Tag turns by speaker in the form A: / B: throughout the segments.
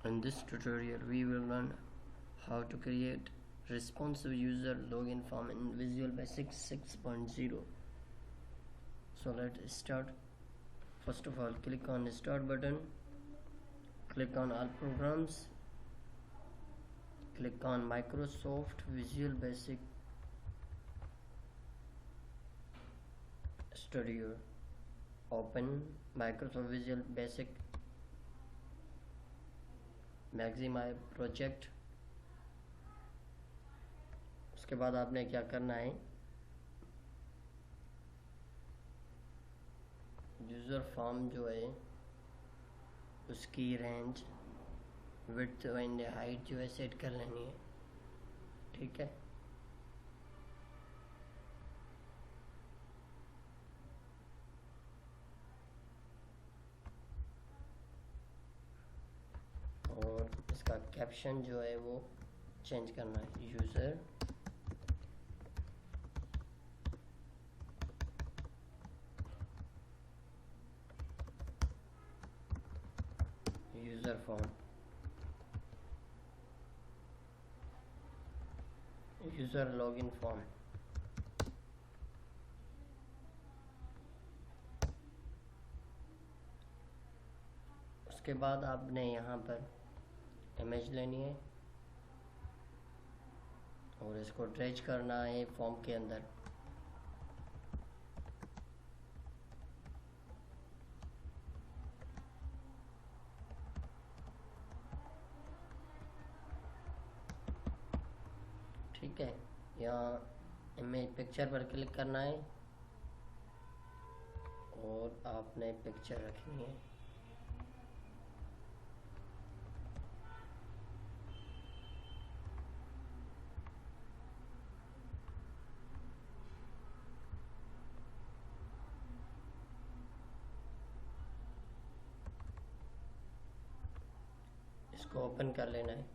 A: In this tutorial we will learn how to create responsive user login form in Visual Basic 6.0. So let's start. First of all, click on start button, click on all programs, click on Microsoft Visual Basic Studio. Open Microsoft Visual Basic Maxima project. उसके बाद आपने क्या करना है, user form जो है उसकी range, width and height जो है सेट कर लेनी है। ठीक है, और इसका कैप्शन जो है वो चेंज करना है। User form, user login form. उसके बाद आपने यहाँ पर इमेज लेनी है और इसको ड्रैग करना है फॉर्म के अंदर। ठीक है, यहाँ इमेज पिक्चर पर क्लिक करना है और आपने पिक्चर रखनी है। इसको ओपन कर लेना है।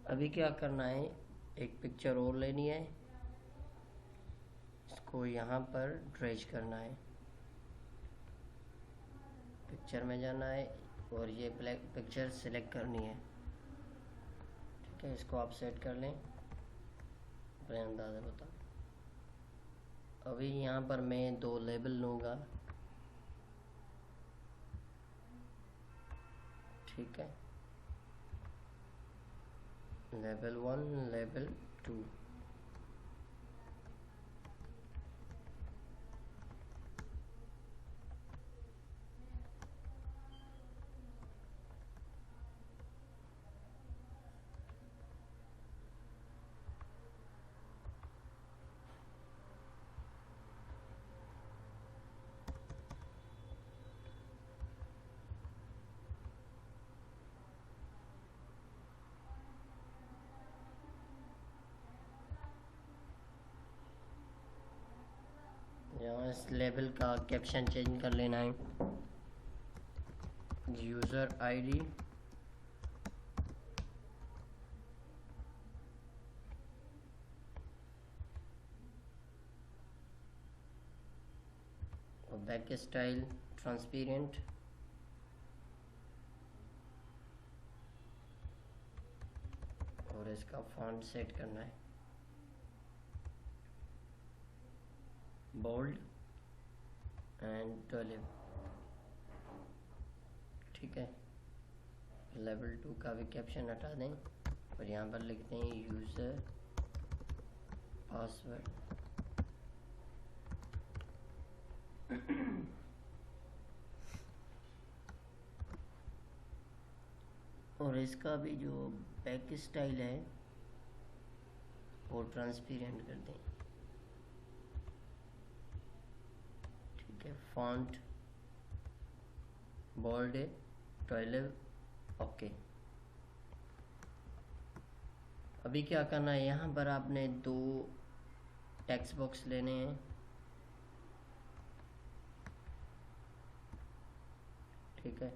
A: अभी क्या करना है, एक पिक्चर और लेनी है, इसको यहाँ पर ड्रैग करना है। पिक्चर में जाना है और ये ब्लैक पिक्चर सिलेक्ट करनी है। ठीक है, इसको आप सेट कर लें, अपने अंदाज़ा बता। अभी यहाँ पर मैं 2 लेबल लूँगा। ठीक है, लेवल 1, लेवल 2। यहाँ इस लेबल का कैप्शन चेंज कर लेना है। यूज़र आईडी, और बैक स्टाइल ट्रांसपेरेंट, और इसका फॉन्ट सेट करना है बोल्ड एंड 12। ठीक है, लेवल 2 का भी कैप्शन हटा दें और यहाँ पर लिखते हैं यूज़र पासवर्ड। और इसका भी जो बैक स्टाइल है वो ट्रांसपेरेंट कर दें। ठीक है, फॉन्ट बोल्ड है, 12। ओके, अभी क्या करना है, यहाँ पर आपने 2 टेक्स्ट बॉक्स लेने हैं। ठीक है,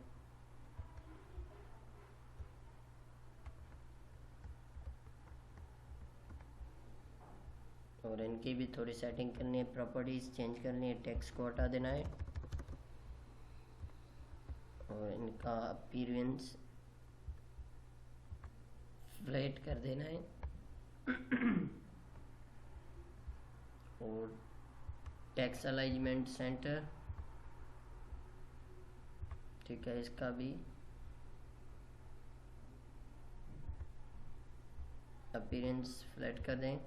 A: और इनकी भी थोड़ी सेटिंग करनी है, प्रॉपर्टीज चेंज करनी है, टेक्स्ट को हटा देना है। और इनका अपीयरेंस फ्लैट कर देना है और टेक्स्ट अलाइनमेंट सेंटर, ठीक है, इसका भी अपीयरेंस फ्लैट कर दें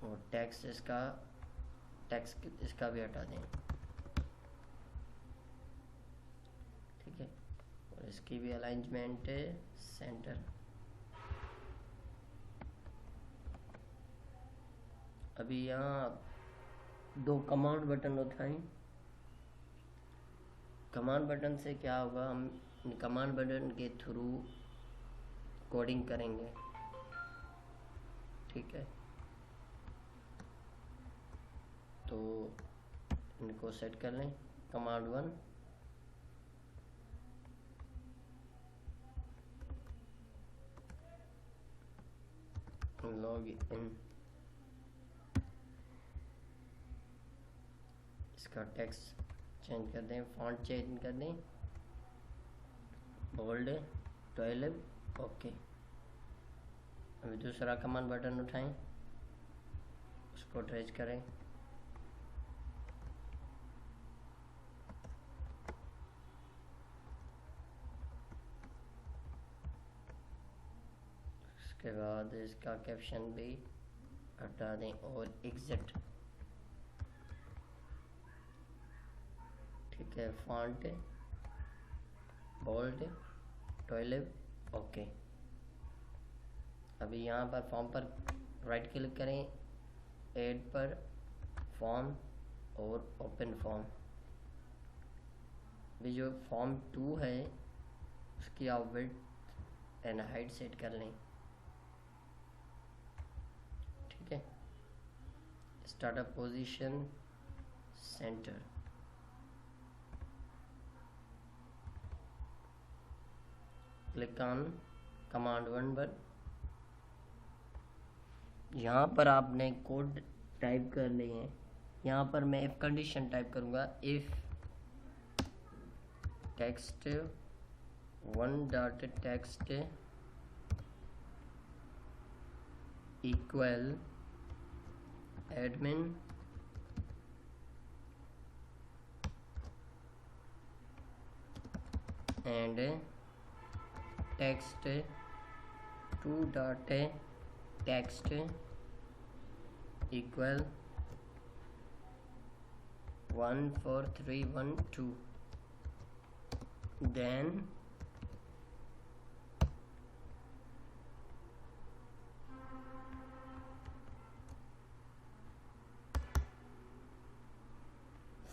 A: और टेक्स्ट इसका भी हटा दें, ठीक है, और इसकी भी अलाइनमेंट है सेंटर। अभी यहाँ दो कमांड बटन उठाएं। कमांड बटन से क्या होगा, हम कमांड बटन के थ्रू कोडिंग करेंगे, ठीक है। तो इनको सेट कर लें। कमांड 1, लॉग इन, इसका टेक्स्ट चेंज कर दें, फॉन्ट चेंज कर दें, बोल्ड 12, ओके। अभी दूसरा कमांड बटन उठाएं, उसको ट्रेस करें, उसके बाद इसका कैप्शन भी हटा दें और एग्जिट, ठीक है, फॉन्ट बोल्ड 12, ओके। अभी यहाँ पर फॉर्म पर राइट क्लिक करें, ऐड पर फॉर्म और ओपन फॉर्म। अभी जो फॉर्म 2 है उसकी आप विड्थ एंड हाइट सेट कर लें, ठीक है। Startup position centre, click on command 1 पर। यहाँ पर आपने कोड टाइप कर लिए हैं। यहाँ पर मैं इफ कंडीशन टाइप करूँगा, if text 1 dot text equal admin and text 2 dot text equal 14312, then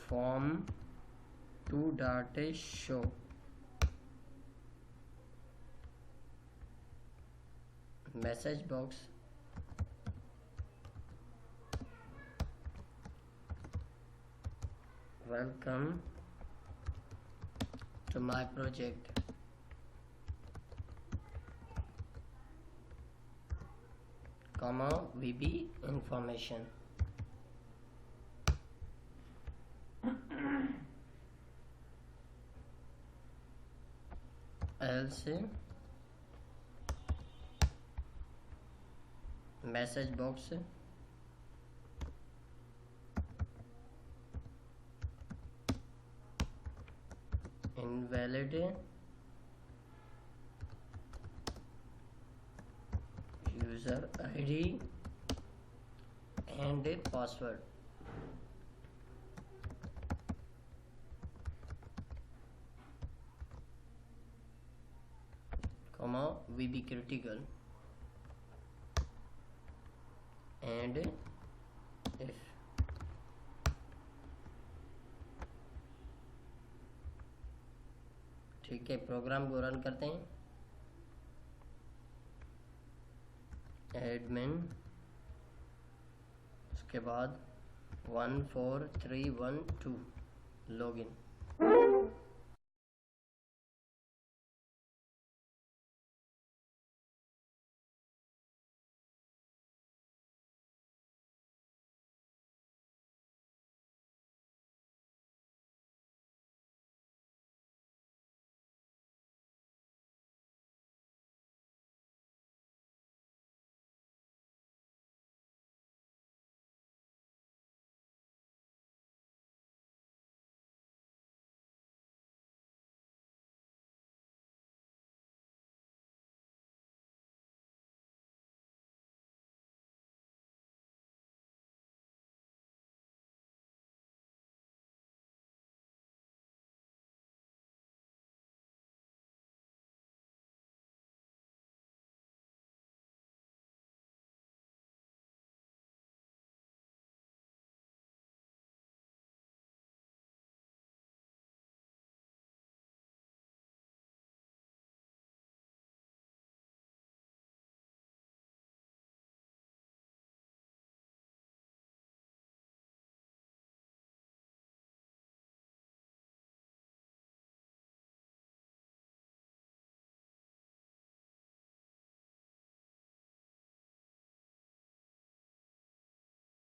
A: form 2 dot show, message box welcome to my project, comma VB information, else message box invalid user ID and password, comma VB critical and if ठीक है। Programme को run करते हैं। Admin, उसके बाद 14312 login.